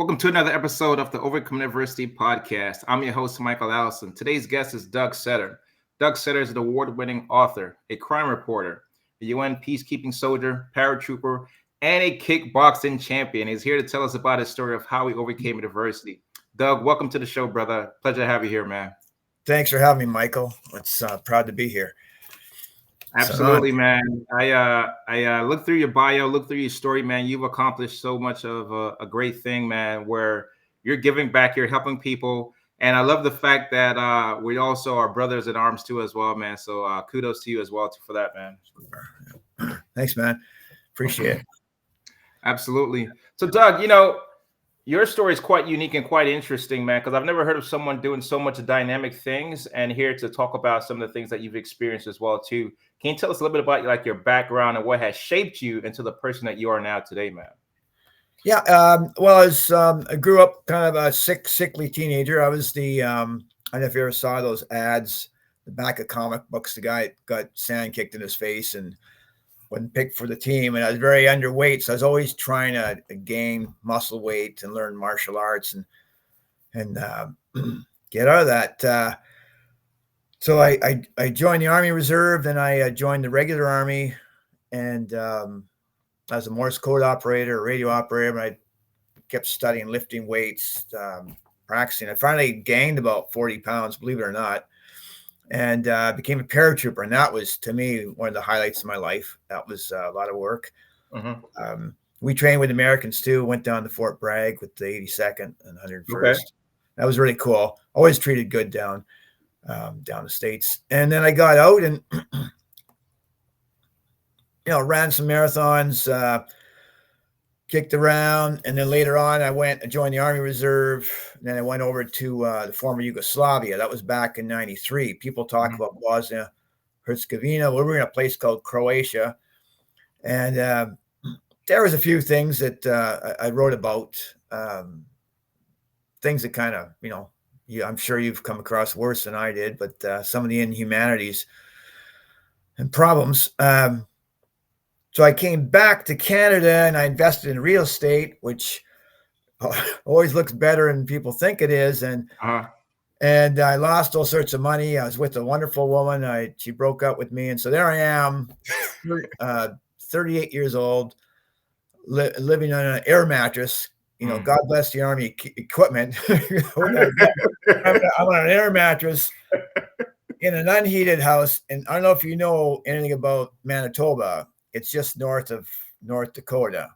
Welcome to another episode of the Overcome University podcast. I'm your host, Michael Allison. Today's guest is Doug Setter. Doug Setter is an award-winning author, a crime reporter, a UN peacekeeping soldier, paratrooper, and a kickboxing champion. He's here to tell us about his story of how he overcame adversity. Doug, welcome to the show, brother. Pleasure to have you here, man. Thanks for having me, Michael. It's proud to be here. Absolutely, man. I looked through your bio, looked through your story, man. You've accomplished so much of a great thing, man, where you're giving back, you're helping people. And I love the fact that we also are brothers in arms too as well, man. So kudos to you as well for that, man. Thanks, man. Appreciate it. Absolutely. So Doug, your story is quite unique and quite interesting, man, because I've never heard of someone doing so much dynamic things, and here to talk about some of the things that you've experienced as well too. Can you tell us a little bit about like your background and what has shaped you into the person that you are now today, man? Yeah. I grew up kind of a sickly teenager. I was the, I don't know if you ever saw those ads, the back of comic books, the guy got sand kicked in his face and wasn't picked for the team. And I was very underweight. So I was always trying to gain muscle weight and learn martial arts and get out of that. So I joined the Army Reserve, then I joined the regular Army, and I was a Morse code operator, a radio operator, and I kept studying lifting weights, practicing. I finally gained about 40 pounds, believe it or not, and became a paratrooper. And that was, to me, one of the highlights of my life. That was a lot of work. Mm-hmm. We trained with Americans, too. Went down to Fort Bragg with the 82nd and 101st. Okay. That was really cool. Always treated good down the States. And then I got out and, ran some marathons, kicked around. And then later on, I joined the Army Reserve. And then I went over to the former Yugoslavia. That was back in 93. People talk about Bosnia, Herzegovina. We were in a place called Croatia. And there was a few things that I wrote about, things that kind of, I'm sure you've come across worse than I did, but some of the inhumanities and problems. So I came back to Canada and I invested in real estate, which always looks better than people think it is. And I lost all sorts of money. I was with a wonderful woman. She broke up with me. And so there I am, 38 years old, living on an air mattress. God bless the Army equipment. I'm on an air mattress in an unheated house. And I don't know if you know anything about Manitoba. It's just north of North Dakota.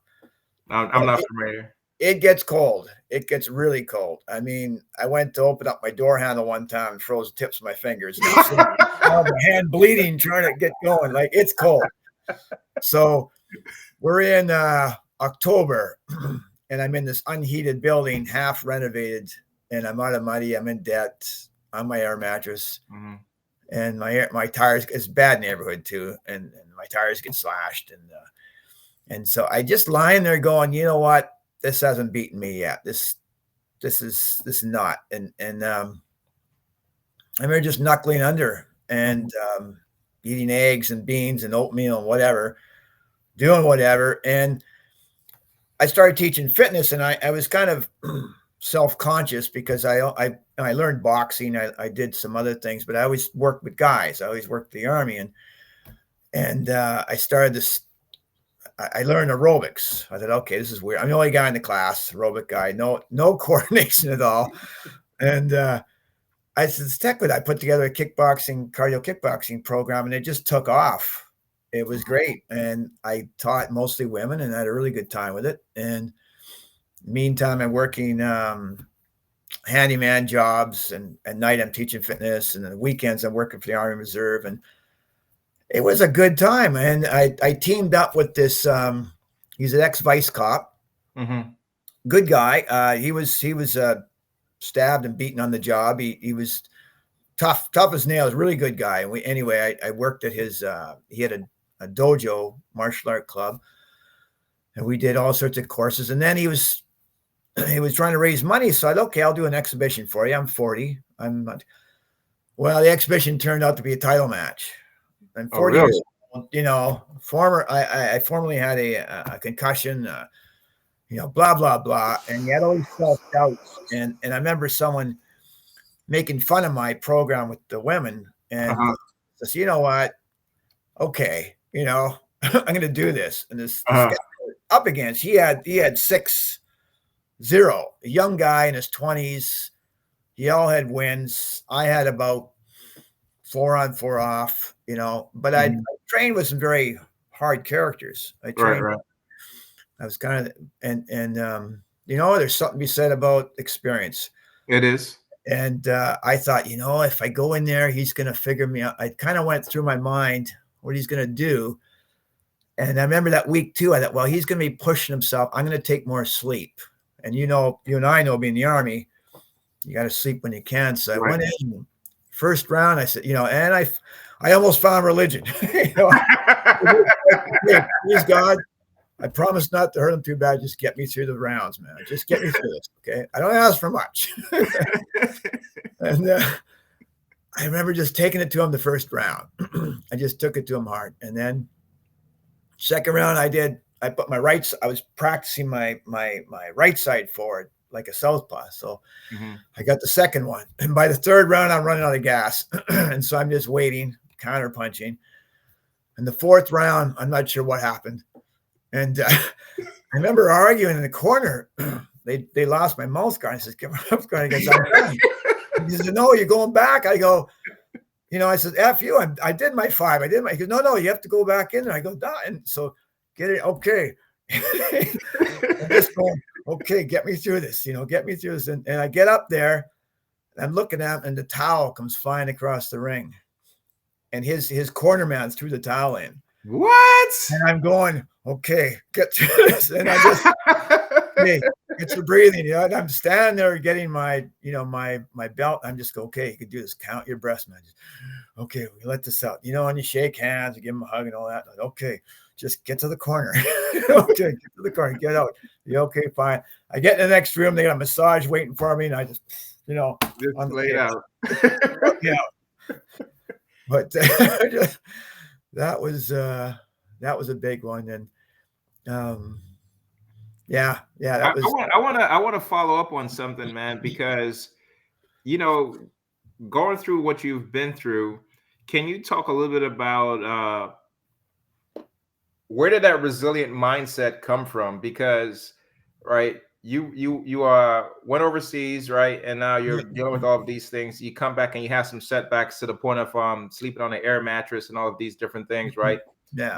I'm not familiar. It gets cold. It gets really cold. I mean, I went to open up my door handle one time and froze the tips of my fingers. My hand bleeding trying to get going. Like, it's cold. So we're in October. And I'm in this unheated building, half renovated, and I'm out of money. I'm in debt on my air mattress, and my tires. It's a bad neighborhood too, and my tires get slashed, and so I just lying there going, you know what? This hasn't beaten me yet. This is not, and I'm here just knuckling under and eating eggs and beans and oatmeal and whatever, doing whatever, and I started teaching fitness, and I was kind of self-conscious because I learned boxing. I did some other things, but I always worked with guys. I always worked the Army, and I started this. I learned aerobics. I thought, okay, this is weird. I'm the only guy in the class, aerobic guy, no coordination at all. And I said, heck with it. I put together a cardio kickboxing program, and it just took off. It was great. And I taught mostly women and had a really good time with it. And meantime, I'm working handyman jobs, and at night I'm teaching fitness, and on the weekends I'm working for the Army Reserve. And it was a good time. And I teamed up with this, he's an ex-vice cop, good guy. He was stabbed and beaten on the job. He was tough as nails, really good guy. And I worked at his, he had a dojo martial art club, and we did all sorts of courses. And then he was trying to raise money, so I said, okay, I'll do an exhibition for you. I'm 40. Well, the exhibition turned out to be a title match. I'm 40 years old, I formerly had a concussion, blah, blah, blah. And you had all these self-doubts. And I remember someone making fun of my program with the women and says, you know what? Okay, I'm going to do this. And this guy up against, he had 6-0, a young guy in his 20s. He all had wins. I had about 4 on, 4 off, but I trained with some very hard characters. I trained. Right. I was kind of, and there's something to be said about experience. It is. And I thought, if I go in there, he's going to figure me out. I kind of went through my mind what he's going to do. And I remember that week too, I thought, well, he's going to be pushing himself. I'm going to take more sleep. And you and I know, being in the Army, you got to sleep when you can. So I went in first round. I said, and I almost found religion. Please God, I promise not to hurt him too bad. Just get me through the rounds, man. Just get me through this, okay? I don't ask for much. And I remember just taking it to him the first round. I just took it to him hard. And then second round, I put my I was practicing my right side forward like a southpaw. So I got the second one. And by the third round, I'm running out of gas. And so I'm just waiting, counter punching. And the fourth round, I'm not sure what happened. And I remember arguing in the corner. They lost my mouth guard. I said, "Give my mouth guard against that." He said, "No, you're going back." I go, I said, "F you. I did my 5. I did my." He goes, "No, you have to go back in there." I go, "Duh." And so get it. Okay. I'm just going, okay, get me through this, get me through this. And I get up there and I'm looking at him and the towel comes flying across the ring. And his corner man threw the towel in. What? And I'm going, okay, get through this. And I just, hey, get your breathing. And I'm standing there getting my belt. I'm just go, okay, you can do this. Count your breaths, man. Just, okay, we let this out. And you shake hands, you give him a hug and all that. Like, okay, just get to the corner. Okay, get to the corner, get out. You okay, fine. I get in the next room, they got a massage waiting for me, and I just, just laid out. Yeah. But that was a big one. And that was. I want to follow up on something, man, because going through what you've been through, can you talk a little bit about where did that resilient mindset come from? Because you went overseas, right, and now you're dealing with all of these things. You come back and you have some setbacks to the point of sleeping on an air mattress and all of these different things, right? Yeah.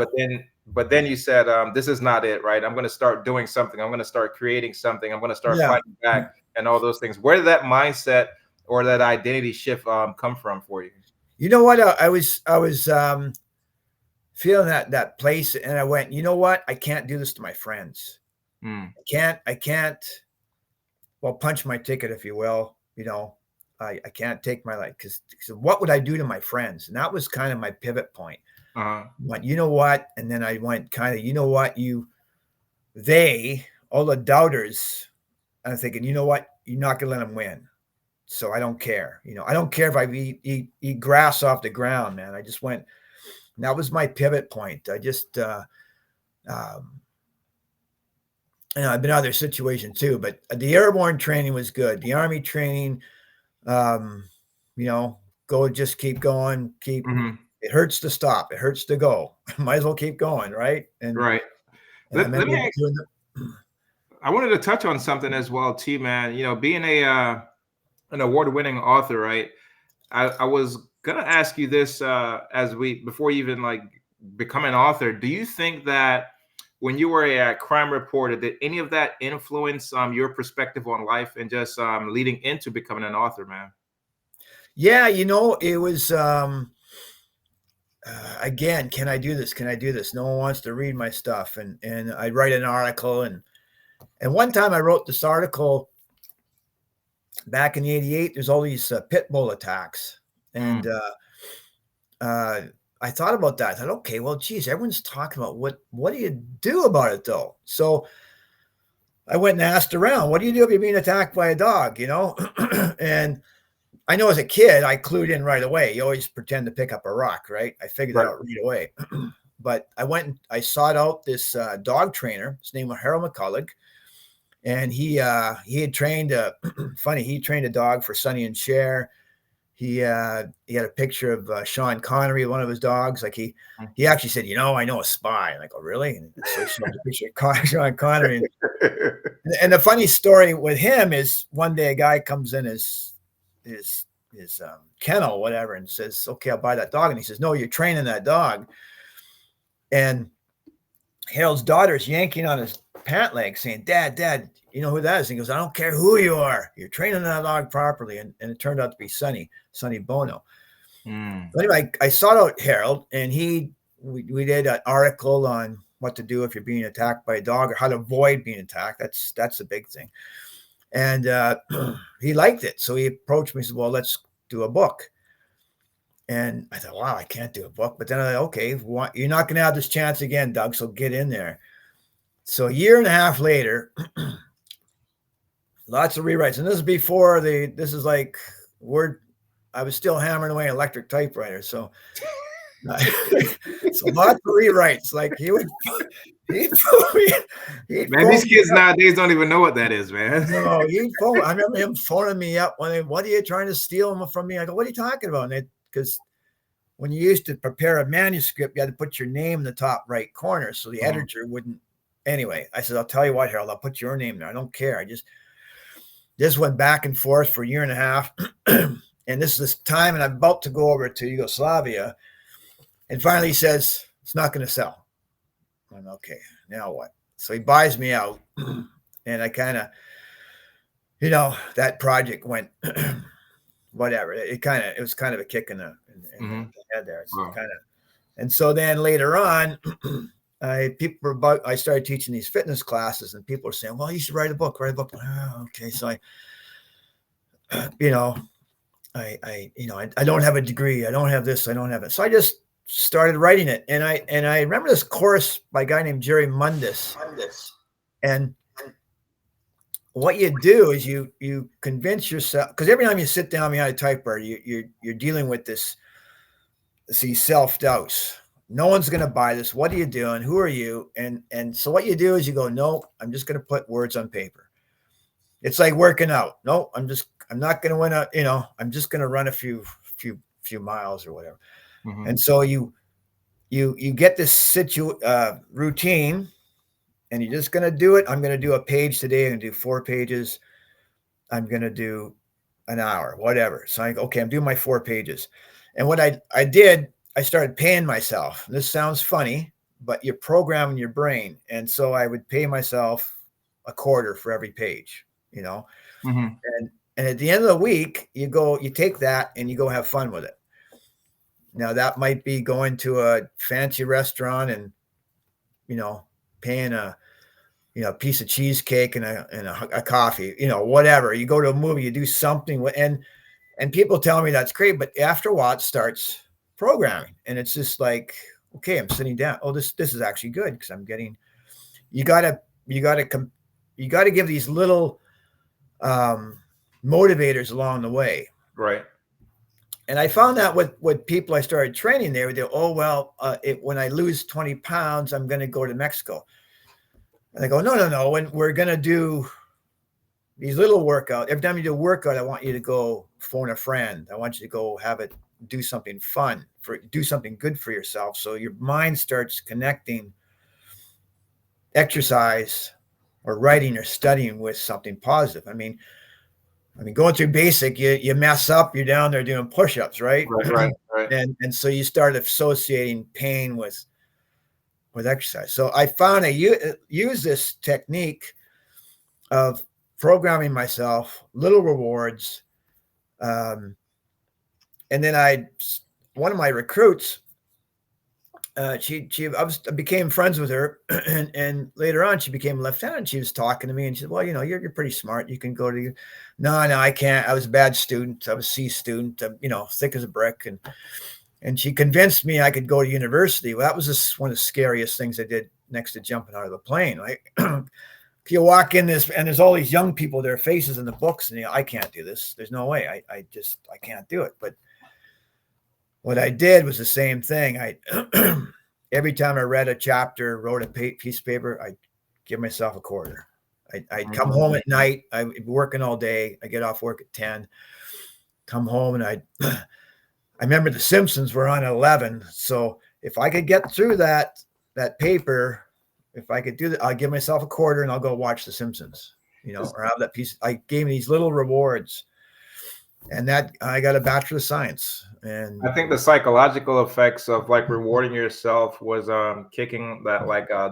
But then you said, this is not it, right? I'm going to start doing something. I'm going to start creating something. I'm going to start fighting back and all those things. Where did that mindset or that identity shift come from for you? You know what? I was feeling that place, and I went, you know what? I can't do this to my friends. I can't. Well, punch my ticket, if you will. I can't take my life because what would I do to my friends? And that was kind of my pivot point. Went, you know what? And then I went kind of, you know what? All the doubters. I'm thinking, you know what? You're not gonna let them win. So I don't care. I don't care if I eat grass off the ground, man. I just went. And that was my pivot point. I just, I've been out of their situation too, but the airborne training was good. The Army training, go, just keep going, it hurts to stop. It hurts to go. Might as well keep going. Right. And right. And I wanted to touch on something as well too, man. Being an award-winning author, right? I was gonna ask you this before you even become an author. Do you think that when you were a crime reporter, did any of that influence your perspective on life and just leading into becoming an author, man? Yeah, it was again, can I do this? Can I do this? No one wants to read my stuff, and I write an article, and one time I wrote this article back in the '88. There's all these pit bull attacks. And I thought about that. I thought, okay, well, geez, everyone's talking about what do you do about it though? So I went and asked around, what do you do if you're being attacked by a dog, And I know as a kid, I clued in right away. You always pretend to pick up a rock, right? I figured that out right away. But I went and I sought out this dog trainer. His name was Harold McCulloch. And he had trained he trained a dog for Sonny and Cher. He had a picture of Sean Connery, one of his dogs. Like he actually said, I know a spy. And I go, really? And so he showed the picture of Sean Connery. And the funny story with him is one day a guy comes in his kennel, whatever, and says, okay, I'll buy that dog. And he says, no, you're training that dog. And Harold's daughter's yanking on his pant leg saying, Dad, you know who that is? And he goes, I don't care who you are. You're training that dog properly. And it turned out to be Sonny Bono. But anyway, I sought out Harold, and we did an article on what to do if you're being attacked by a dog, or how to avoid being attacked. That's a big thing. And he liked it. So he approached me and said, well, let's do a book. And I thought, wow, I can't do a book. But then I thought, okay, you're not going to have this chance again, Doug, so get in there. So a year and a half later, lots of rewrites. And this is before I was still hammering away an electric typewriter. So so lots of rewrites. Like man, these kids nowadays don't even know what that is, man. No, I remember him phoning me up what are you trying to steal from me? I go, what are you talking about? Because when you used to prepare a manuscript, you had to put your name in the top right corner so the editor wouldn't. Anyway, I said, I'll tell you what, Harold, I'll put your name there. I don't care. I just went back and forth for a year and a half. And this time, and I'm about to go over to Yugoslavia. And finally he says, it's not going to sell. I'm okay, now what? So he buys me out. And I kind of, that project went, whatever. It was kind of a kick in the head there. Wow. And so then later on, I started teaching these fitness classes, and people are saying, well, you should write a book. Oh, okay. So I don't have a degree. I don't have this. I don't have it. So I just started writing it. And I remember this course by a guy named Jerry Mundis. And what you do is you convince yourself, because every time you sit down behind a typewriter, you're dealing with these self-doubts. No one's going to buy this. What are you doing? Who are you? And so what you do is you go, no, I'm just going to put words on paper. It's like working out. No, I'm not going to win I'm just going to run a few miles or whatever. Mm-hmm. And so you get this routine, and you're just going to do it. I'm going to do a page today. I'm going to do 4 pages. I'm going to do an hour, whatever. So I'm doing my 4 pages. And what I did, I started paying myself. This sounds funny, but you're programming your brain. And so I would pay myself a quarter for every page, Mm-hmm. And at the end of the week, you take that and you go have fun with it. Now that might be going to a fancy restaurant and, paying a piece of cheesecake and a coffee, whatever. You go to a movie, you do something, and people tell me that's great, but after a while it starts programming, and it's just like, okay, I'm sitting down. Oh, this is actually good, because I'm getting. You gotta give these little motivators along the way, right? And I found that with people I started training there, when I lose 20 pounds, I'm going to go to Mexico. And I go, no. When we're going to do these little workout, every time you do a workout, I want you to go phone a friend. I want you to go do something fun, do something good for yourself. So your mind starts connecting exercise or writing or studying with something positive. I mean, going through basic, you mess up, you're down there doing push-ups, right? Right. And so you start associating pain with exercise. So I found I use this technique of programming myself, little rewards. And then one of my recruits, I became friends with her, and later on she became a lieutenant. She was talking to me, and she said, well, you're pretty smart. You can go to, no, I can't. I was a bad student. I was a C student, thick as a brick. And she convinced me I could go to university. Well, that was just one of the scariest things I did next to jumping out of the plane. Like, you walk in this, and there's all these young people, their faces in the books, and I can't do this. There's no way. I can't do it. But what I did was the same thing. Every time I read a chapter, wrote a piece of paper, I give myself a quarter. I'd come home at night. I'd be working all day. I get off work at 10, come home, and I remember The Simpsons were on at 11. So if I could get through that paper, if I could do that, I'll give myself a quarter and I'll go watch The Simpsons, or have that piece. I gave me these little rewards, and that I got a Bachelor of Science. And I think the psychological effects of like rewarding yourself was kicking that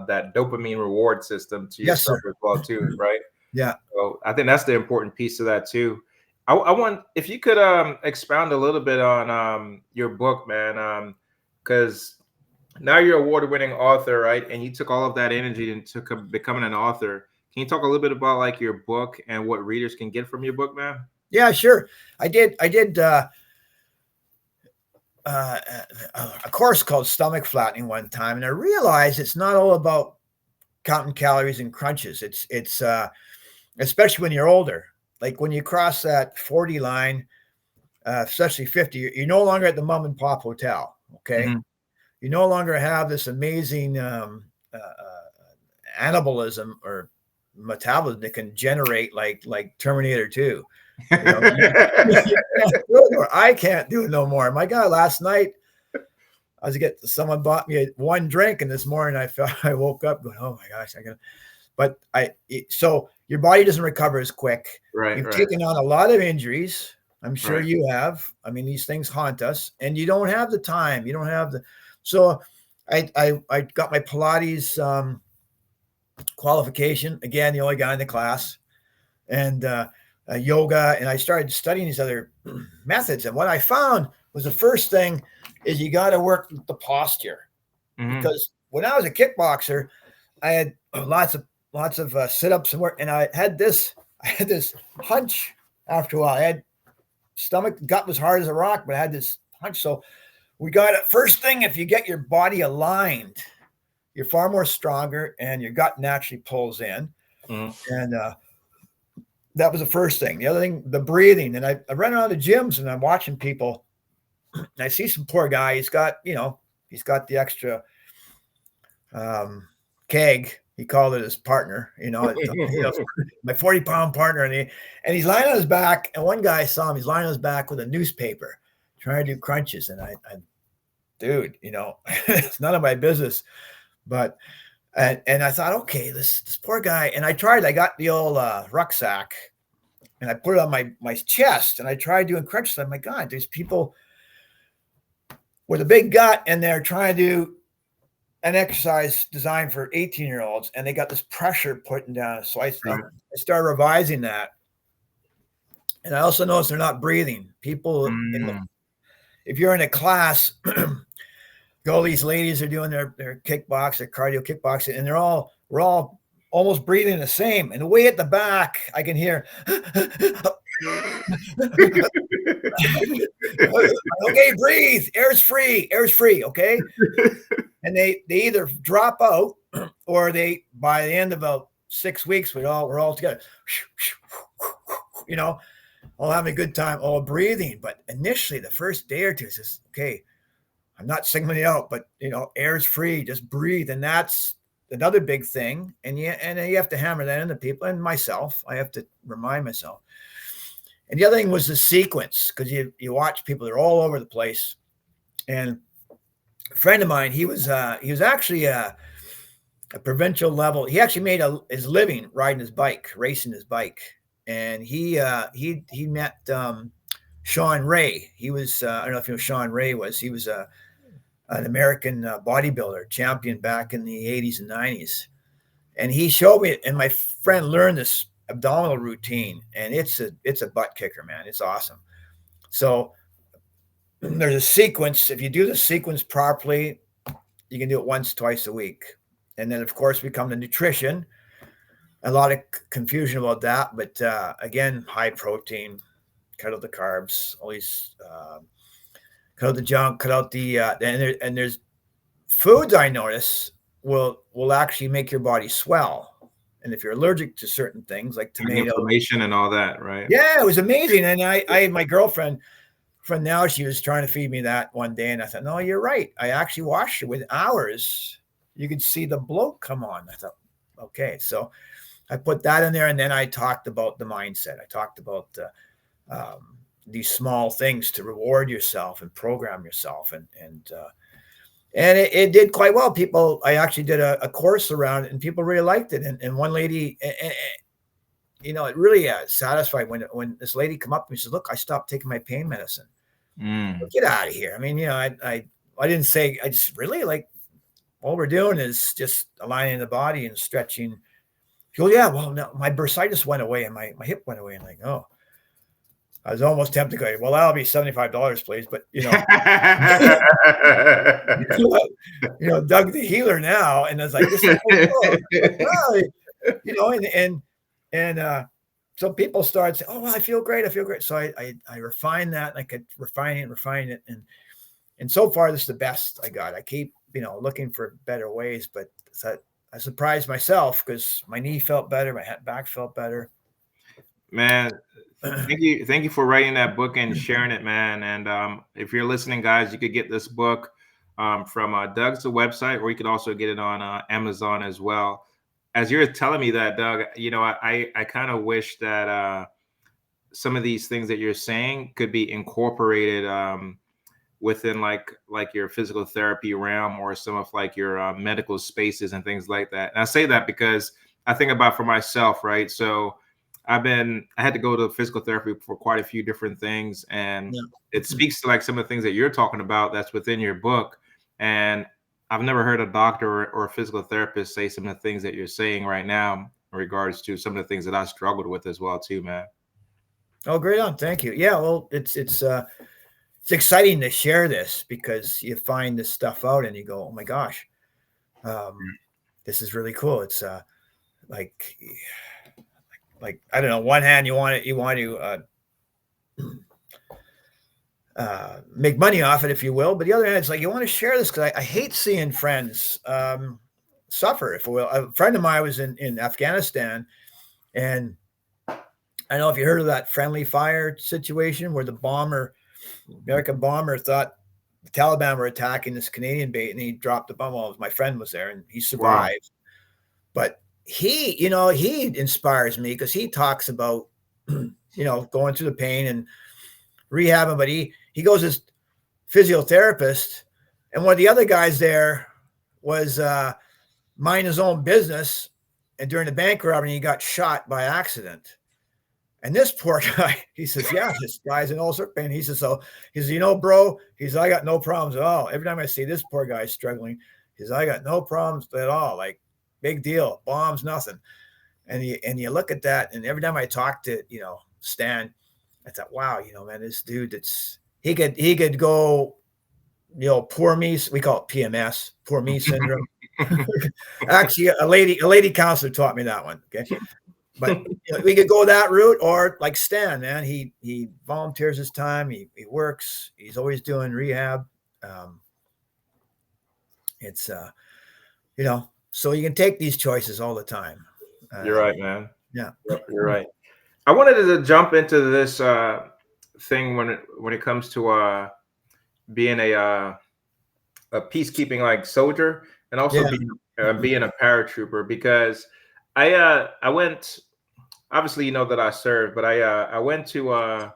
that dopamine reward system to yes, yourself sir. as well too, right? Yeah. So I think that's the important piece of that too. I want if you could expound a little bit on your book, man, because now you're an award-winning author, right? And you took all of that energy into becoming an author. Can you talk a little bit about like your book and what readers can get from your book, man? Yeah, sure. I did a course called Stomach Flattening one time, and I realized it's not all about counting calories and crunches. It's especially when you're older, like when you cross that 40 line, especially 50, you're no longer at the mom and pop hotel. Okay. Mm-hmm. You no longer have this amazing anabolism or metabolism that can generate like Terminator 2. I can't do it no more. My God, last night someone bought me one drink, and this morning I woke up going, oh my gosh, so your body doesn't recover as quick. Right. You've taken on a lot of injuries. I'm sure Right. you have. I mean, these things haunt us, and you don't have the time. You don't have so I got my Pilates qualification, again, the only guy in the class, and yoga, and I started studying these other methods. And what I found was the first thing is you got to work with the posture, because when I was a kickboxer, I had lots of sit-ups and work, and I had this hunch after a while. I had gut was hard as a rock, but I had this hunch. So we got it. First thing, if you get your body aligned, you're far more stronger, and your gut naturally pulls in. And that was the first thing. The other thing, the breathing. And I run around the gyms, and I'm watching people, and I see some poor guy. He's got the extra keg. He called it his partner, my 40-pound partner. And he's lying on his back. And one guy saw him. He's lying on his back with a newspaper trying to do crunches. And I dude, it's none of my business. But, and I thought, okay, this poor guy. And I got the old rucksack, and I put it on my chest, and I tried doing crunches. I'm like, God, there's people with a big gut, and they're trying to do an exercise designed for 18-year-olds, and they got this pressure putting down. So I started revising that. And I also noticed they're not breathing. People, if you're in a class, all these ladies are doing their kickbox, their cardio kickboxing, and we're all almost breathing the same. And way at the back, I can hear, okay, breathe, air's free, okay? And they either drop out, or by the end of about 6 weeks, we're all together, all having a good time, all breathing. But initially, the first day or two, it's just, okay, I'm not singling it out, but air's free, just breathe. And that's another big thing. And you have to hammer that into people, and myself. I have to remind myself. And the other thing was the sequence, because you watch people, they're all over the place. And a friend of mine, he was actually a provincial level. He actually made his living riding his bike, racing his bike. And he met Sean Ray. He was I don't know if you know who Sean Ray was. He was an American bodybuilder champion back in the 80s and 90s. And he showed me, and my friend learned this abdominal routine, and it's a butt kicker, man. It's awesome. So there's a sequence. If you do the sequence properly, you can do it once, twice a week. And then, of course, we come to nutrition. A lot of confusion about that, but again, high protein, cut out the carbs, always cut out the junk, cut out the and there's foods I notice will actually make your body swell. And if you're allergic to certain things like tomato, inflammation and all that, right? Yeah, it was amazing. And I my girlfriend now, she was trying to feed me that one day, and I thought, no, you're right. I actually washed it with hours. You could see the bloat come on. I thought, okay, so I put that in there, and then I talked about the mindset. I talked about these small things to reward yourself and program yourself, and it did quite well. People, I actually did a course around it, and people really liked it. And one lady, you know, it really satisfied when this lady come up to me and says, "Look, I stopped taking my pain medicine." Get out of here. I mean, you know, I didn't say, I just really like, all we're doing is just aligning the body and stretching. She goes, yeah, well, no, my bursitis went away and my hip went away. And like, oh, I was almost tempted to go, well, that'll be $75, please. But, you know, you know, Doug the healer now. And it's like, this is cool. Like, wow. You know, and so people started saying, oh, well, I feel great. I feel great. So I refined that, and I could refine it. And so far, this is the best I got. I keep, you know, looking for better ways, but I surprised myself because my knee felt better. My back felt better. Man, thank you for writing that book and sharing it, man. And if you're listening, guys, you could get this book from Doug's website, or you could also get it on Amazon as well. As you're telling me that, Doug, you know, I kind of wish that some of these things that you're saying could be incorporated within like your physical therapy realm, or some of like your medical spaces and things like that. And I say that because I think about for myself, right? So I had to go to physical therapy for quite a few different things, and it speaks to like some of the things that you're talking about that's within your book. And I've never heard a doctor or a physical therapist say some of the things that you're saying right now in regards to some of the things that I struggled with as well too, man. Oh, great on. Thank you. Yeah, well, it's exciting to share this, because you find this stuff out and you go, oh my gosh, this is really cool. It's like I don't know. One hand, you want to make money off it, if you will, but the other hand, it's like you want to share this, because I hate seeing friends suffer, if you will. A friend of mine was in Afghanistan, and I don't know if you heard of that friendly fire situation where the American bomber thought the Taliban were attacking this Canadian base, and he dropped the bomb. Well, my friend was there, and he survived. Wow. But he inspires me, because he talks about, you know, going through the pain and rehabbing, but he goes as physiotherapist, and one of the other guys there was minding his own business, and during the bank robbery, he got shot by accident. And this poor guy, he says, yeah, this guy's in all sorts of pain. He says, you know, bro, he says, I got no problems at all. Every time I see this poor guy struggling, he says, I got no problems at all. Like, big deal, bombs, nothing. And you look at that, and every time I talk to, you know, Stan, I thought, wow, you know, man, this dude, he could go, you know, poor me. We call it PMS, poor me syndrome. Actually, a lady counselor taught me that one. Okay. But you know, we could go that route, or like Stan, man, he volunteers his time. He works. He's always doing rehab. It's you know, so you can take these choices all the time. You're right, man. Yeah, you're right. I wanted to jump into this thing when it comes to being a peacekeeping like soldier, and also being a paratrooper, because I went, obviously, you know that I served, but I went to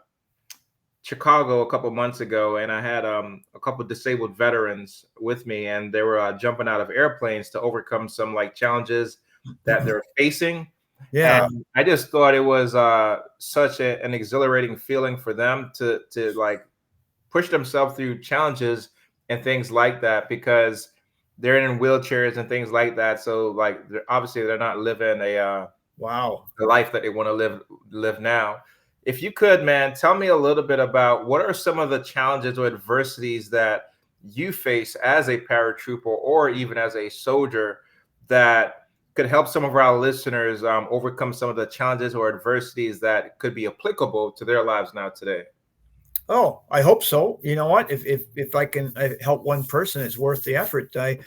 Chicago a couple months ago, and I had a couple disabled veterans with me, and they were jumping out of airplanes to overcome some like challenges that they're facing. Yeah, and I just thought it was such an exhilarating feeling for them to like push themselves through challenges and things like that, because they're in wheelchairs and things like that. So like, obviously they're not living the life that they want to live now. If you could, man, tell me a little bit about what are some of the challenges or adversities that you face as a paratrooper, or even as a soldier, that could help some of our listeners overcome some of the challenges or adversities that could be applicable to their lives now today. Oh, I hope so. You know what? If I can help one person, it's worth the effort. I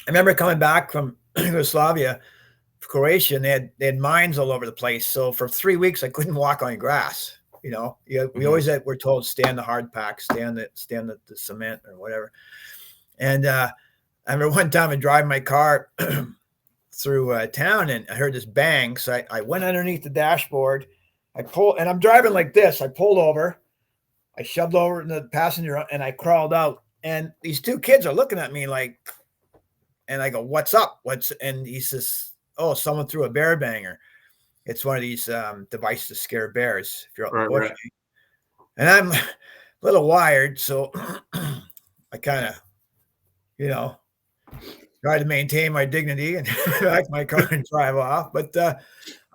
remember coming back from Yugoslavia, Croatia, and they had mines all over the place. So for 3 weeks, I couldn't walk on grass. You know, we always we're told stay on the hard pack, stay on the cement or whatever. And I remember one time I drive my car through town, and I heard this bang. So I went underneath the dashboard. I pulled, and I'm driving like this. I pulled over. I shoved over in the passenger, and I crawled out. And these two kids are looking at me like, and I go, "What's up? What's?" And he says, "Oh, someone threw a bear banger. It's one of these devices to scare bears if you're out in the bush." Right. And I'm a little wired, so I kind of, try to maintain my dignity and back my car and drive off. But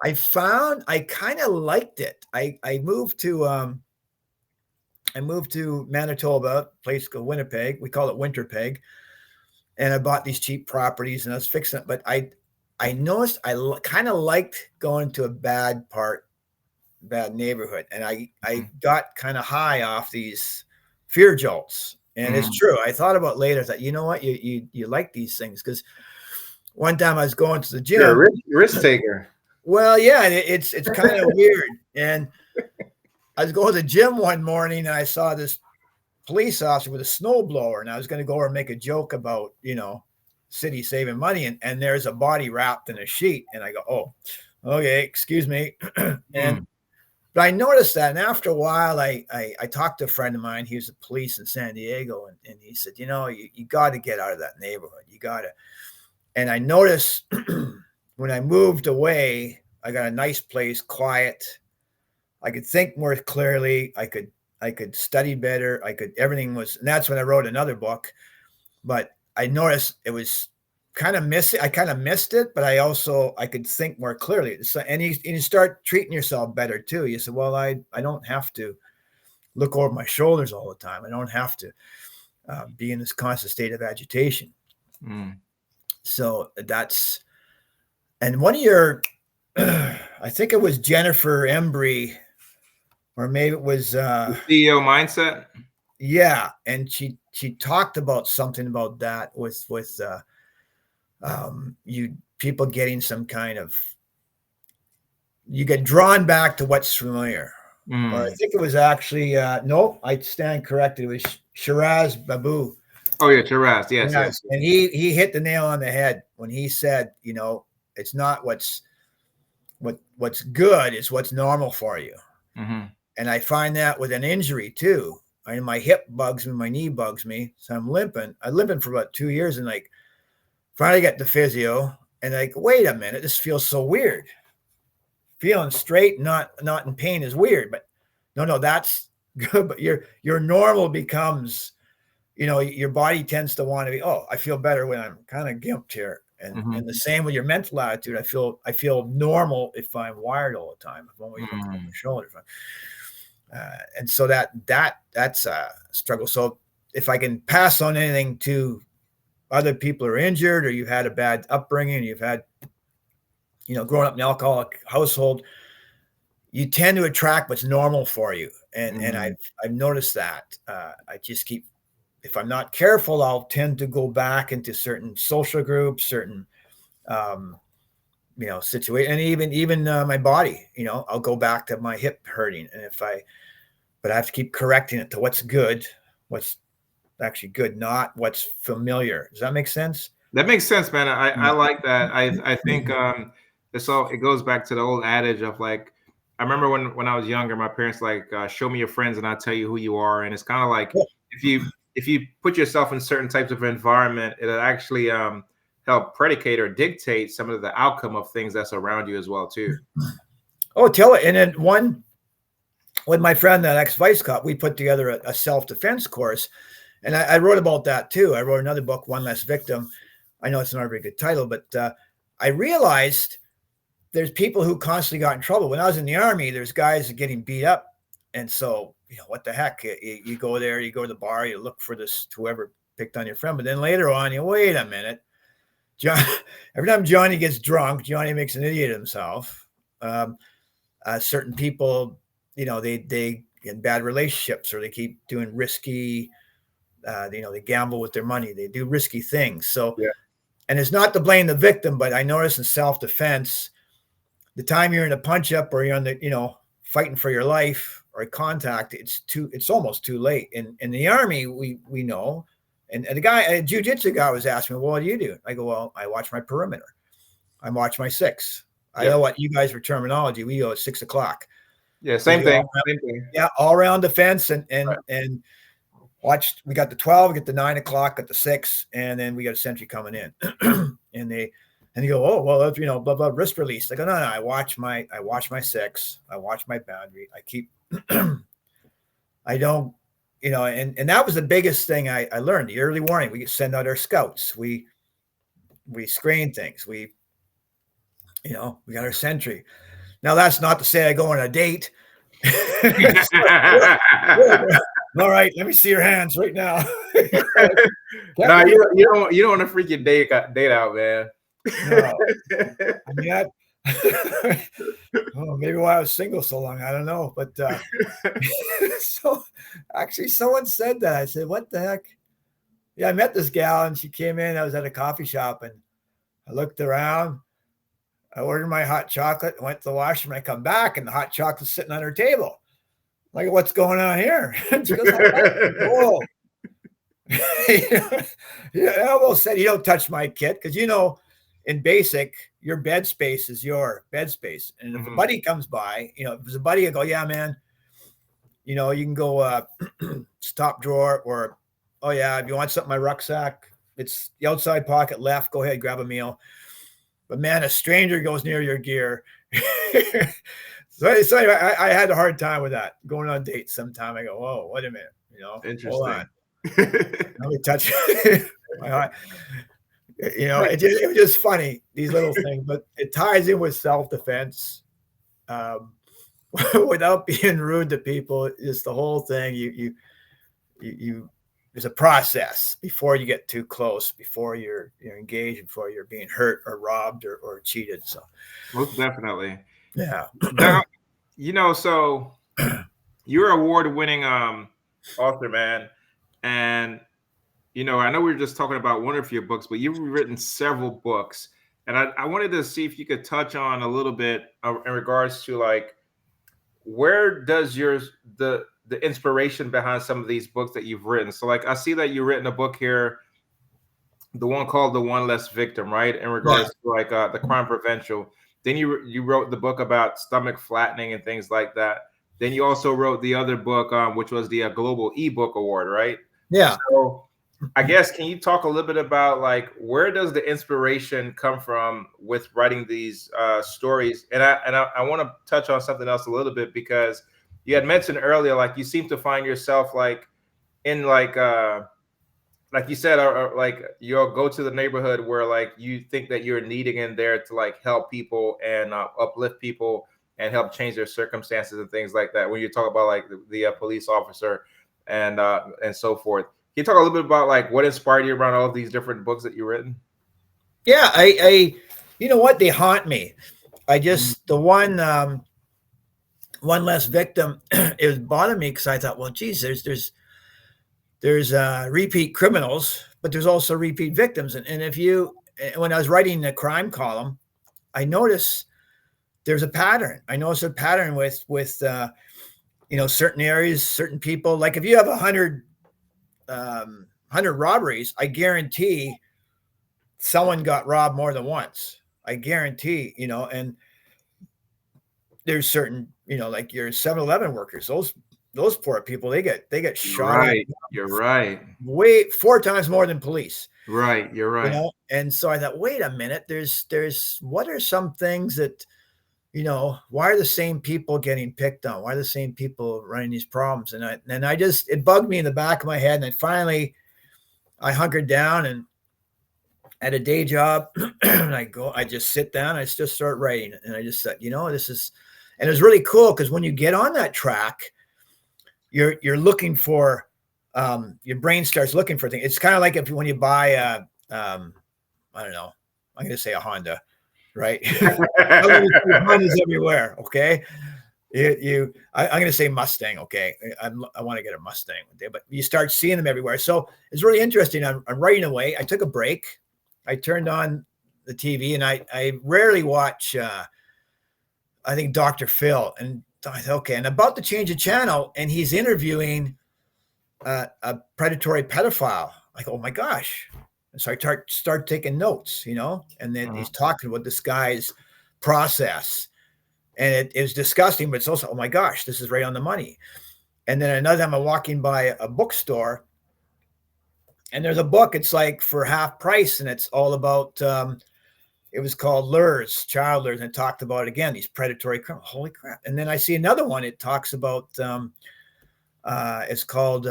I found I kind of liked it. I moved to Manitoba, a place called Winnipeg. We call it Winterpeg. And I bought these cheap properties, and I was fixing it. But I noticed I kind of liked going to a bad neighborhood, and I got kind of high off these fear jolts. And it's true. I thought about later. I thought, you know what, you like these things, because one time I was going to the gym. You're a risk taker. Well, yeah, it's kind of weird. And I was going to the gym one morning, and I saw this police officer with a snowblower, and I was going to go over and make a joke about, city saving money, and there's a body wrapped in a sheet, and I go, "Oh, okay, excuse me." But I noticed that, and after a while, I talked to a friend of mine. He was the police in San Diego, and he said, you got to get out of that neighborhood. You got to. And I noticed when I moved away, I got a nice place, quiet. I could think more clearly. I could study better. Everything was, and that's when I wrote another book. But I noticed it was kind of missing. I kind of missed it, but I could think more clearly. So, and you start treating yourself better too. You say, well, I don't have to look over my shoulders all the time. I don't have to be in this constant state of agitation. So and one of your, I think it was Jennifer Embry, or maybe it was CEO Mindset. Yeah. And she talked about something about that with people getting some kind of, you get drawn back to what's familiar. Or I think it was actually no, I stand corrected. It was Shiraz Babu. Oh yeah, Shiraz, yes. And he hit the nail on the head when he said, it's not what's good, it's what's normal for you. And I find that with an injury too. My hip bugs me, my knee bugs me, so I'm limping. I limping for about 2 years, and finally got the physio, and wait a minute, this feels so weird. Feeling straight, not in pain is weird, but no, that's good. But your normal becomes, your body tends to want to be, oh, I feel better when I'm kind of gimped here. And the same with your mental attitude. I feel normal if I'm wired all the time. If I'm always looking over my shoulder. And so that's a struggle. So if I can pass on anything to other people who are injured, or you've had a bad upbringing, you've had, growing up in an alcoholic household, you tend to attract what's normal for you. And I've noticed that. I just keep, if I'm not careful, I'll tend to go back into certain social groups, certain, situation, and even my body, I'll go back to my hip hurting. And but I have to keep correcting it to what's good, what's actually good, not what's familiar. Does that make sense? That makes sense, man. I like that. I think it goes back to the old adage of I remember when I was younger, my parents show me your friends and I'll tell you who you are. And it's kind of if you put yourself in certain types of environment, it'll actually help predicate or dictate some of the outcome of things that's around you as well too. Oh, tell it. And then with my friend, that ex-vice cop, we put together a self-defense course. And I wrote about that too. I wrote another book, One Less Victim. I know it's not a very good title, but I realized there's people who constantly got in trouble. When I was in the Army, there's guys getting beat up. And so, what the heck? You go there, you go to the bar, you look for this, whoever picked on your friend. But then later on, wait a minute. Every time Johnny gets drunk, Johnny makes an idiot of himself. Certain people, they in bad relationships, or they keep doing risky, they gamble with their money. They do risky things. So, and it's not to blame the victim, but I notice in self-defense, the time you're in a punch up, or you're on the, fighting for your life, or a contact, it's almost too late. In the Army, we know, and a jiu-jitsu guy was asking me, well, what do you do? I go, well, I watch my perimeter. I watch my 6. I Yep. know what you guys for terminology. We go at 6 o'clock. Yeah, same thing. Same thing. Yeah, all around the fence and watched. We got the 12, we get the 9 o'clock, got the 6, and then we got a sentry coming in, and you go, oh well, that's, blah blah, wrist release. I go, no, I watch my 6. I watch my boundary. I keep. I don't, and that was the biggest thing I learned. The early warning. We send out our scouts. We screen things. We got our sentry. Now that's not to say I go on a date. All right, let me see your hands right now. No, you don't want to freak your date out, man. No. I mean, maybe why I was single so long, I don't know. But so actually, someone said that. I said, "What the heck?" Yeah, I met this gal, and she came in. I was at a coffee shop, and I looked around. I ordered my hot chocolate, went to the washroom. I come back, and the hot chocolate's sitting on her table. Like, what's going on here? She goes, "Oh." Yeah, Elbow said, "You don't touch my kit," because in basic, your bed space is your bed space. And if a buddy comes by, if there's a buddy, I go, "Yeah, man, you can go top drawer," or, "Oh yeah, if you want something in my rucksack, it's the outside pocket left. Go ahead, grab a meal." But man, a stranger goes near your gear. So anyway, I had a hard time with that. Going on dates sometime, I go, "Whoa, wait a minute, Interesting. Hold on. Let me touch my heart." It was just funny, these little things, but it ties in with self-defense, without being rude to people. It's the whole thing. You there's a process before you get too close, before you're engaged, before you're being hurt or robbed or cheated. So most definitely. Yeah. Now, so you're an award-winning author, man. And, I know we were just talking about one of your books, but you've written several books. And I wanted to see if you could touch on a little bit in regards to, like, where does the inspiration behind some of these books that you've written? So, like, I see that you've written a book here, the one called The One Less Victim, right? In regards to, like, the crime prevention. Then you wrote the book about stomach flattening and things like that. Then you also wrote the other book, which was the Global eBook Award, right? Yeah. So I guess, can you talk a little bit about, like, where does the inspiration come from with writing these stories? And I want to touch on something else a little bit, because you had mentioned earlier, like, you seem to find yourself, like, in, like you said, or like, you'll go to the neighborhood where, like, you think that you're needing in there to, like, help people and uplift people and help change their circumstances and things like that. When you talk about, like, the police officer and so forth. Can you talk a little bit about, like, what inspired you around all of these different books that you've written? Yeah, I you know what? They haunt me. I just, the one Less Victim, it was bothering me because I thought, well, geez, there's repeat criminals, but there's also repeat victims. And when I was writing the crime column, I noticed there's a pattern. I noticed a pattern with certain areas, certain people. Like, if you have 100 robberies, I guarantee someone got robbed more than once. I guarantee, and there's certain, like your 7-Eleven workers, those poor people, they get shot. Right. You're right. Way 4 times more than police. Right. You're right. And so I thought, wait a minute, there's what are some things that, why are the same people getting picked on? Why are the same people running these problems? And it bugged me in the back of my head. And then finally I hunkered down and at a day job, and I just sit down, I just start writing. And I just said, this is, and it was really cool because when you get on that track, you're looking for, your brain starts looking for things. It's kind of like when you buy I don't know, I'm going to say a Honda, right? Hondas everywhere. Okay. I'm going to say Mustang. Okay. I want to get a Mustang one day, but you start seeing them everywhere. So it's really interesting. I'm writing away. I took a break. I turned on the TV, and I rarely watch, I think, Dr. Phil, and I thought, okay, and about to change the channel, and he's interviewing a predatory pedophile. Like, oh my gosh. So I start taking notes, and then Mhm. he's talking about this guy's process. And it is disgusting, but it's also, oh my gosh, this is right on the money. And then another time I'm walking by a bookstore, and there's a book, it's like for half price, and it's all about, it was called Lures, Child Lures, and it talked about, again, these predatory criminals. Holy crap. And then I see another one, it talks about, it's called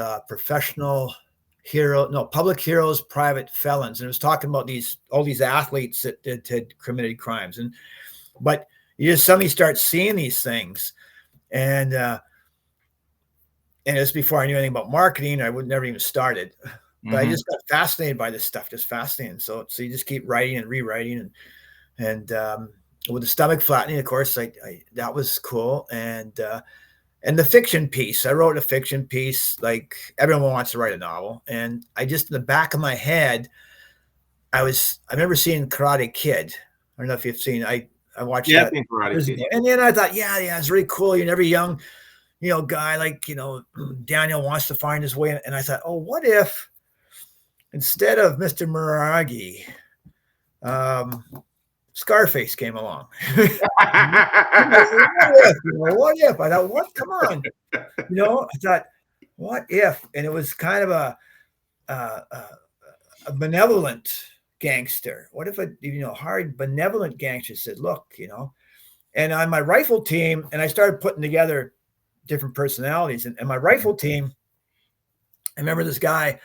Public Heroes, Private Felons. And it was talking about all these athletes that had committed crimes. But you just suddenly start seeing these things. And it's before I knew anything about marketing. I would never even started. But I just got fascinated by this stuff, just fascinating. So you just keep writing and rewriting, and with the stomach flattening, of course, that was cool. And the fiction piece, I wrote a fiction piece. Like everyone wants to write a novel, and I just, in the back of my head, I remember seeing Karate Kid. I don't know if you've seen. I watched that. I think Karate Kid. And then I thought, yeah, it's really cool. You're never young, guy like Daniel wants to find his way. And I thought, oh, what if instead of Mr. Muragi, Scarface came along? What if? I thought, what? Come on. I thought, what if? And it was kind of a benevolent gangster. What if a hard, benevolent gangster said, look, and on my rifle team, and I started putting together different personalities. And my rifle team, I remember this guy,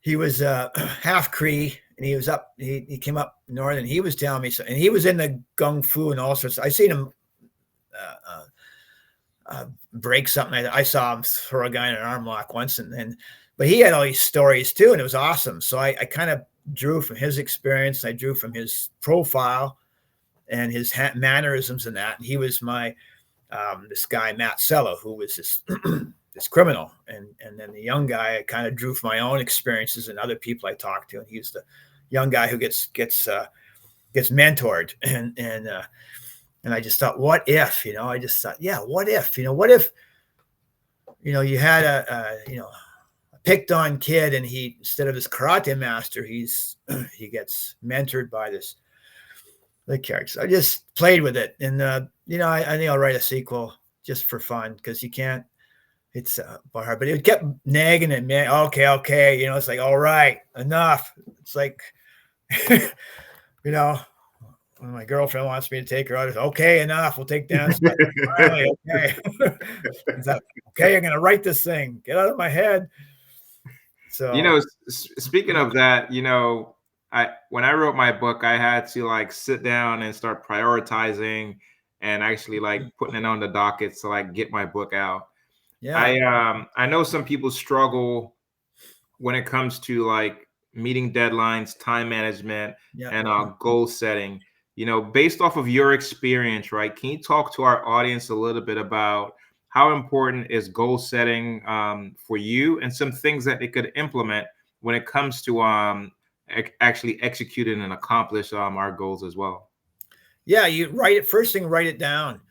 he was half Cree, and he was he came up north, and he was telling me, and he was in the gung fu and all sorts. I seen him break something. I saw him throw a guy in an arm lock once, but he had all these stories too, and it was awesome. So I kind of drew from his experience. I drew from his profile and his mannerisms and that. And he was my this guy Matt Sello, who was this this criminal, and then the young guy I kind of drew from my own experiences and other people I talked to, and he's the young guy who gets mentored, and I just thought, what if, I just thought, yeah, what if, you had a picked on kid, and he, instead of his karate master, he gets mentored by the character. I just played with it, and I think I'll write a sequel just for fun, because you can't. It's hard, but it kept nagging at me. Okay, it's like, all right, enough. It's like, when my girlfriend wants me to take her out, it's okay, enough. We'll take dance. Finally, okay. It's like, okay, I'm gonna write this thing. Get out of my head. So speaking of that, when I wrote my book, I had to sit down and start prioritizing and actually putting it on the docket to get my book out. Yeah. I know some people struggle when it comes to meeting deadlines, time management, and goal setting. Based off of your experience, right? Can you talk to our audience a little bit about how important is goal setting for you, and some things that they could implement when it comes to actually executing and accomplish our goals as well? Yeah, you write it first thing, write it down.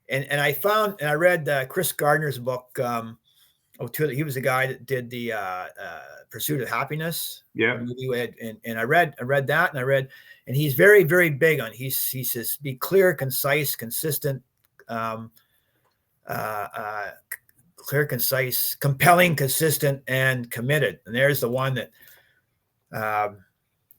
And I read Chris Gardner's book. He was the guy that did the Pursuit of Happiness. Yeah. And I read that, and he's very, very big on, he says, be clear, concise, consistent, clear, concise, compelling, consistent, and committed. And there's the one that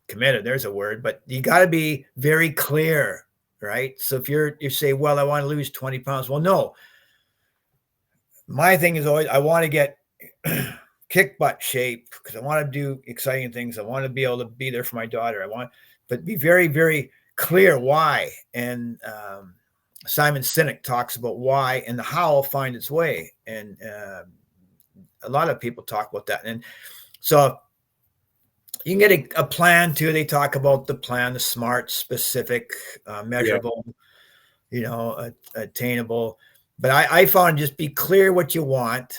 committed, there's a word, but you got to be very clear. Right. So if you say, well, I want to lose 20 pounds. Well, no, my thing is always, I want to get kick butt shape, because I want to do exciting things. I want to be able to be there for my daughter. But be very, very clear why. And Simon Sinek talks about why, and the how will find its way. And a lot of people talk about that. And so you can get a plan too. They talk about the plan, the SMART, specific, measurable, attainable. But I found, just be clear what you want,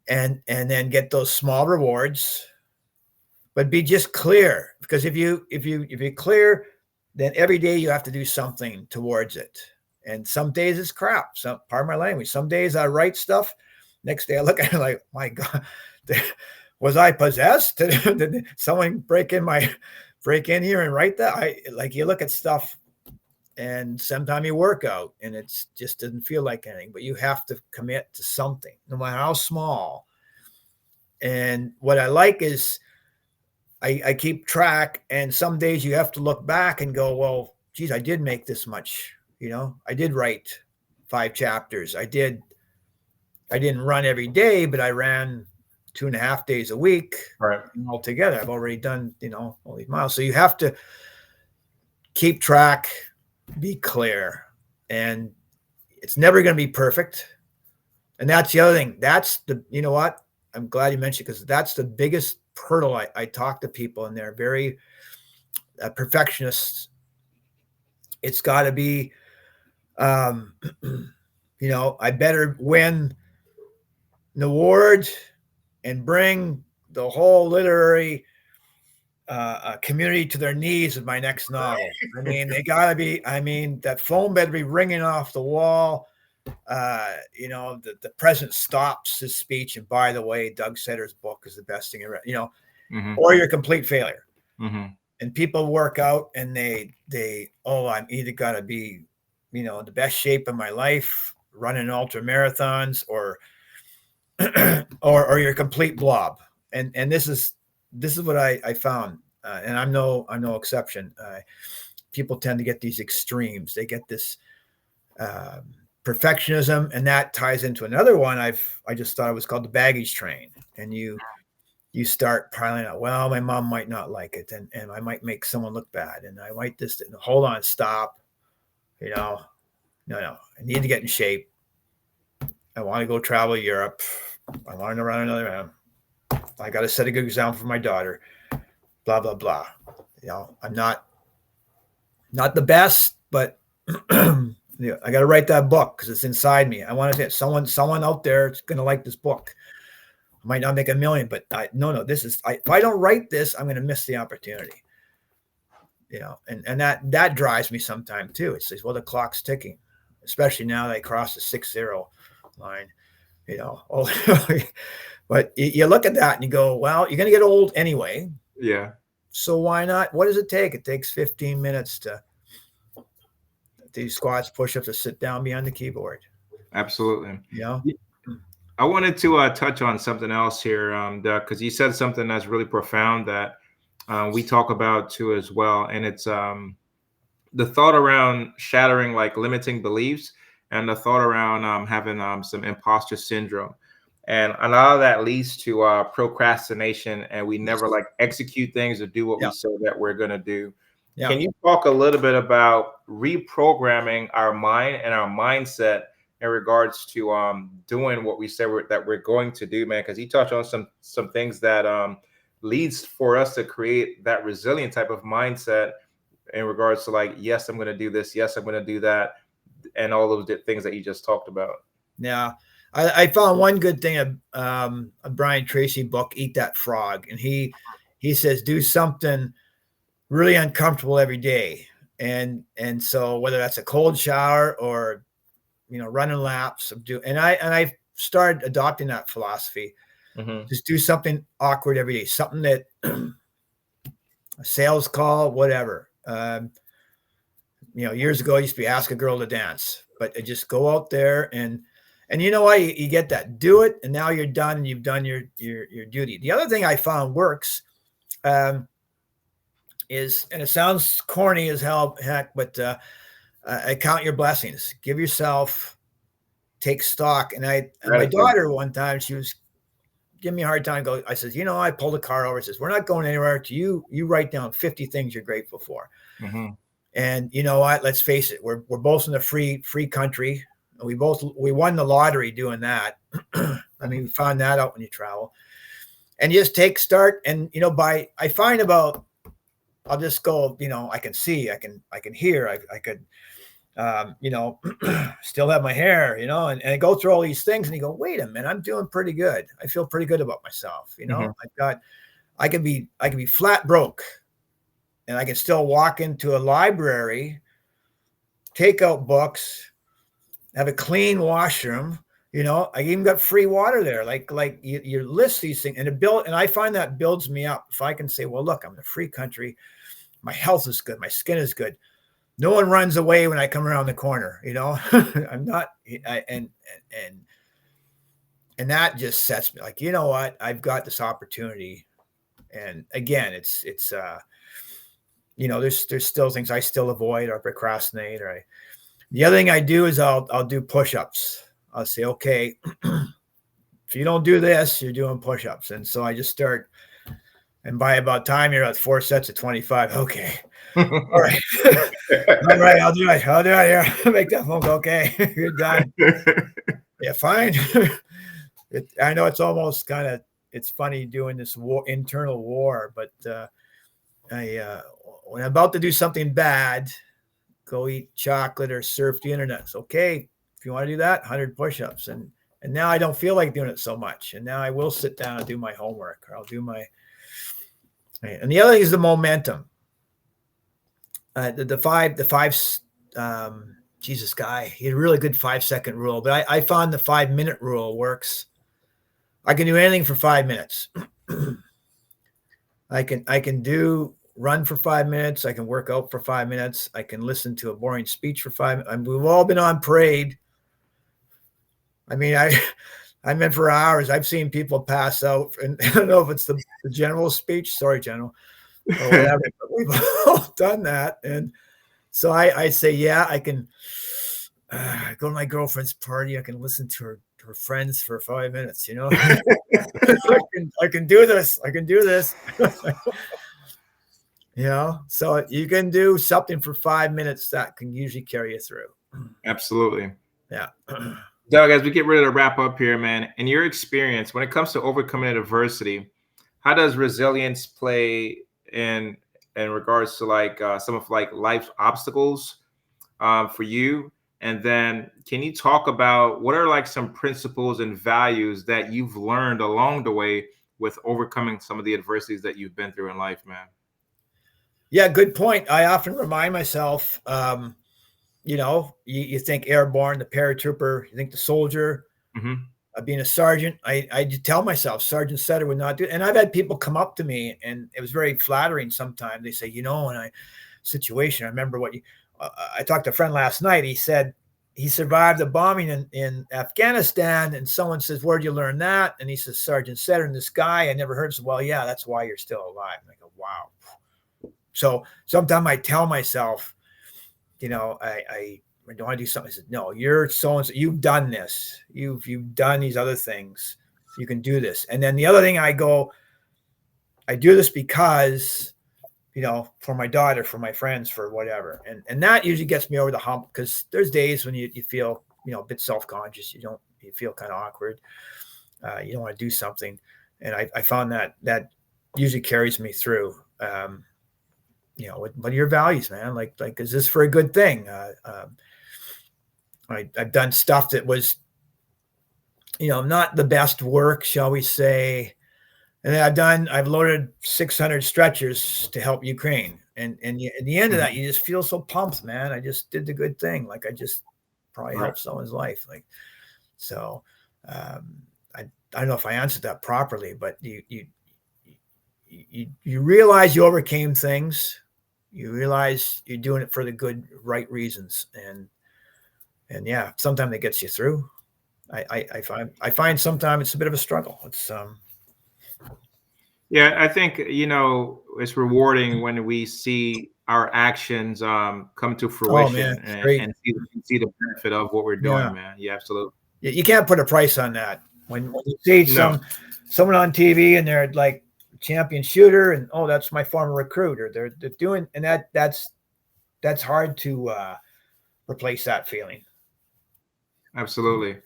and then get those small rewards. But be just clear, because if you're clear, then every day you have to do something towards it. And some days it's crap. Pardon my language. Some days I write stuff. Next day I look at it like, my God, Was I possessed? Did someone break in here and write that? You look at stuff, and sometimes you work out and it's just doesn't feel like anything, but you have to commit to something, no matter how small. And what I like is I keep track, and some days you have to look back and go, well, geez, I did make this much, I did write 5 chapters. I didn't run every day, but I ran 2.5 days a week. Right. Altogether, I've already done, all these miles. So you have to keep track, be clear, and it's never going to be perfect. And that's the other thing. That's the, what? I'm glad you mentioned, because that's the biggest hurdle. I talk to people, and they're very perfectionists. It's got to be, I better win an award and bring the whole literary community to their knees with my next novel. I mean, they gotta be, that phone better be ringing off the wall. The president stops his speech, and by the way, Doug Setter's book is the best thing ever, or you're a complete failure. And people work out, and I'm either gotta be, the best shape of my life, running ultra marathons, or you're a complete blob. And this is what I found, and I'm no exception. People tend to get these extremes. They get this perfectionism, and that ties into another one. I just thought it was called the baggage train. And you start piling up. Well, my mom might not like it, and I might make someone look bad, and I might this. Hold on, stop. No, I need to get in shape. I want to go travel Europe. I want to run another round. I got to set a good example for my daughter, blah, blah, blah. I'm not the best, but I got to write that book because it's inside me. I want to say someone out there is going to like this book. I might not make $1 million, but if I don't write this, I'm going to miss the opportunity. And that drives me sometimes too. It says, well, the clock's ticking, especially now that I crossed the 6-0 line. But you look at that and you go, well, you're going to get old anyway. Yeah. So why not? What does it take? It takes 15 minutes to do squats, push-ups, to sit down behind the keyboard. Absolutely. I wanted to touch on something else here, Doug, because you said something that's really profound that we talk about too as well. And it's the thought around shattering like limiting beliefs, and the thought around having some imposter syndrome. And a lot of that leads to procrastination, and we never like execute things or do what we say that we're going to do. Can you talk a little bit about reprogramming our mind and our mindset in regards to doing what we say that we're going to do, man? Because you touched on some things that leads for us to create that resilient type of mindset in regards to like, yes, I'm going to do this. Yes, I'm going to do that. And all those things that you just talked about. Yeah. I found one good thing, a Brian Tracy book, Eat That Frog. And he says, do something really uncomfortable every day. And so whether that's a cold shower or, running laps, and I started adopting that philosophy. Just do something awkward every day, something that a sales call, whatever. Years ago, I used to be ask a girl to dance, but I just go out there and you know what, you get that, do it. And now you're done, and you've done your duty. The other thing I found works is, and it sounds corny as heck, but count your blessings, give yourself, take stock. And my daughter one time, she was giving me a hard time. I said, I pulled a car over. Says, we're not going anywhere till you write down 50 things you're grateful for. And you know what? Let's face it. We're both in a free country. We won the lottery doing that. We found that out when you travel, and you just start. And I find about, I'll just go. I can see, I can hear, I could, still have my hair, and I go through all these things, and you go, wait a minute, I'm doing pretty good. I feel pretty good about myself. I could be flat broke, and I can still walk into a library, take out books, have a clean washroom, You know, I even got free water there. Like you list these things, and and I find that builds me up. If I can say, well, look, I'm in a free country, my health is good, my skin is good. No one runs away when I come around the corner, you know. I'm not, and that just sets me like, you know what, I've got this opportunity. And again, it's you know, there's still things I still avoid or procrastinate. Or the other thing I do is I'll do push-ups. I'll say, okay, if you don't do this, you're doing push-ups. And so I just start, and by about time you're at 4 sets of 25. Okay. All right. All right, I'll do it. Here. Make that phone go. Okay. You're done. Yeah, fine. I know it's almost kind of, it's funny doing this internal war, but when I'm about to do something bad, go eat chocolate or surf the internet. It's okay. If you want to do that, 100 push-ups. And now I don't feel like doing it so much. And now I will sit down and do my homework, or I'll do my, and the other thing is the momentum. The five, Jesus guy, he had a really good 5-second rule, but I found the 5-minute rule works. I can do anything for 5 minutes. I can do run for 5 minutes. I can work out for 5 minutes. I can listen to a boring speech for 5 minutes. We've all been on parade. I mean, I'm in for hours. I've seen people pass out, and I don't know if it's the general speech. Sorry, General. Or whatever, but we've all done that. And so I say, yeah, I can go to my girlfriend's party. I can listen to her friends for 5 minutes, you know. I can do this. I can do this. You know, so you can do something for 5 minutes that can usually carry you through. Absolutely. Yeah. Doug, as we get ready to wrap up here, man, in your experience, when it comes to overcoming adversity, how does resilience play in regards to like some of like life's obstacles for you? And then can you talk about what are like some principles and values that you've learned along the way with overcoming some of the adversities that you've been through in life, man? Yeah, good point. I often remind myself, you know, you think airborne, the paratrooper, you think the soldier, being a sergeant. I tell myself Sergeant Setter would not do it. And I've had people come up to me, and it was very flattering sometimes. They say, you know, I remember what I talked to a friend last night. He said he survived the bombing in Afghanistan, and someone says, where'd you learn that? And he says, Sergeant Setter. And this guy I never heard. So, well, yeah, that's why you're still alive. And I go, wow. So sometimes I tell myself, you know, I don't want to do something. I said, no, you're so-and-so, you've done this. You've done these other things. You can do this. And then the other thing I do this because, you know, for my daughter, for my friends, for whatever. And that usually gets me over the hump, because there's days when you feel, you know, a bit self-conscious. You feel kind of awkward. You don't want to do something. And I found that usually carries me through. You know, what are your values, man? Like, is this for a good thing? I've done stuff that was, you know, not the best work, shall we say. And then I've loaded 600 stretchers to help Ukraine. And at the end of that, you just feel so pumped, man. I just did the good thing. Like, I just probably helped someone's life. Like, so I don't know if I answered that properly, but you realize you overcame things. You realize you're doing it for the good, right reasons. And yeah, sometimes it gets you through. I find sometimes it's a bit of a struggle. It's yeah, I think, you know, it's rewarding when we see our actions come to fruition, and see the benefit of what we're doing, man. Yeah, absolutely. You can't put a price on that. When you see someone on TV and they're like champion shooter, and oh, that's my former recruiter. They're doing, and that's hard to replace that feeling. Absolutely.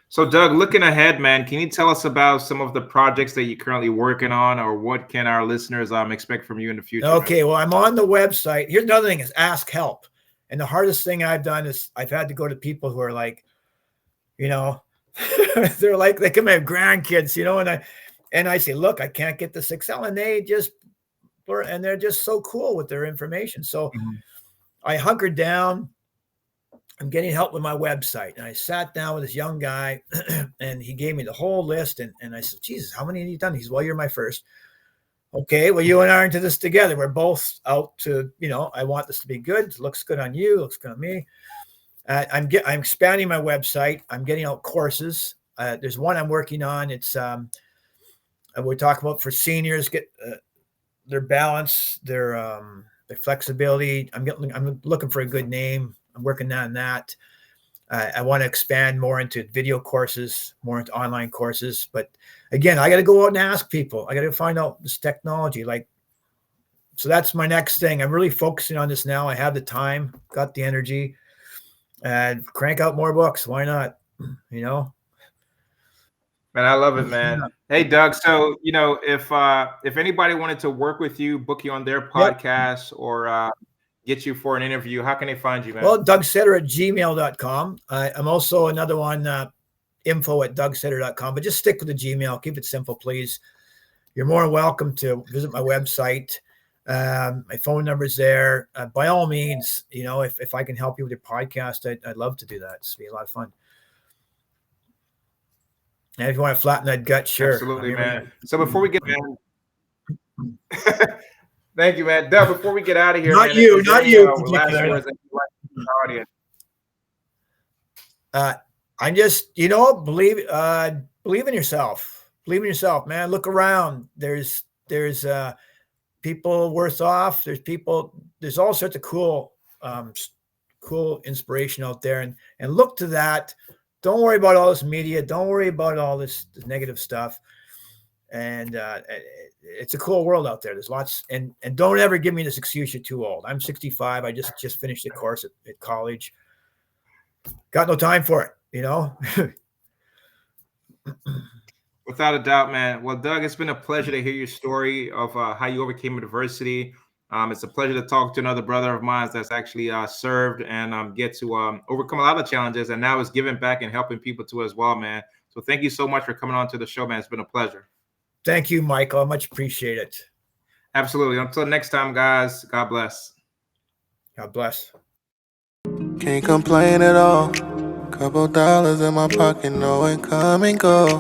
So, Doug, looking ahead, man, can you tell us about some of the projects that you're currently working on, or what can our listeners expect from you in the future? Okay, well, I'm on the website. Here's another thing: is ask help. And the hardest thing I've done is I've had to go to people who are like, you know, they're like, they come have grandkids, you know, and I say, look, I can't get this Excel, and they're just so cool with their information. So I hunkered down. I'm getting help with my website. And I sat down with this young guy and he gave me the whole list. And I said, Jesus, how many have you done? He said, well, you're my first. Okay, well, you and I are into this together. We're both out to, I want this to be good. It looks good on you. Looks good on me. I'm expanding my website. I'm getting out courses. There's one I'm working on. It's we're talking about for seniors, get their balance, their flexibility. I'm looking for a good name. I'm working on that. I want to expand more into video courses, more into online courses. But again, I got to go out and ask people. I got to find out this technology. So that's my next thing. I'm really focusing on this now. I have the time, got the energy, and crank out more books. Why not? Man, I love it, man. Hey, Doug. So, if anybody wanted to work with you, book you on their podcast, or get you for an interview, how can they find you, man? Well, DougSetter@gmail.com. I'm also another one, info@DougSetter.com, but just stick with the Gmail. Keep it simple, please. You're more than welcome to visit my website. My phone number's there. By all means, if I can help you with your podcast, I'd love to do that. It's be a lot of fun. And if you want to flatten that gut, sure. Absolutely, man. So before we get thank you, man. Doug, before we get out of here, not man, you. last words that you like to the audience? I'm just, believe in yourself. Believe in yourself, man. Look around. There's people worse off. There's all sorts of cool inspiration out there, and look to that. Don't worry about all this media. Don't worry about all this negative stuff. And it's a cool world out there. There's lots, and don't ever give me this excuse you're too old. I'm 65. I just finished a course at college. Got no time for it, Without a doubt, man. Well, Doug, it's been a pleasure to hear your story of how you overcame adversity. It's a pleasure to talk to another brother of mine that's actually served and get to overcome a lot of challenges, and now is giving back and helping people too as well, man. So thank you so much for coming on to the show, man. It's been a pleasure. Thank you, Michael. I much appreciate it. Absolutely. Until next time, guys, God bless. God bless. Can't complain at all. Couple dollars in my pocket, no income and go.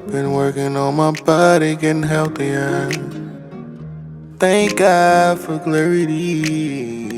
Been working on my body, getting healthier. Thank God for clarity.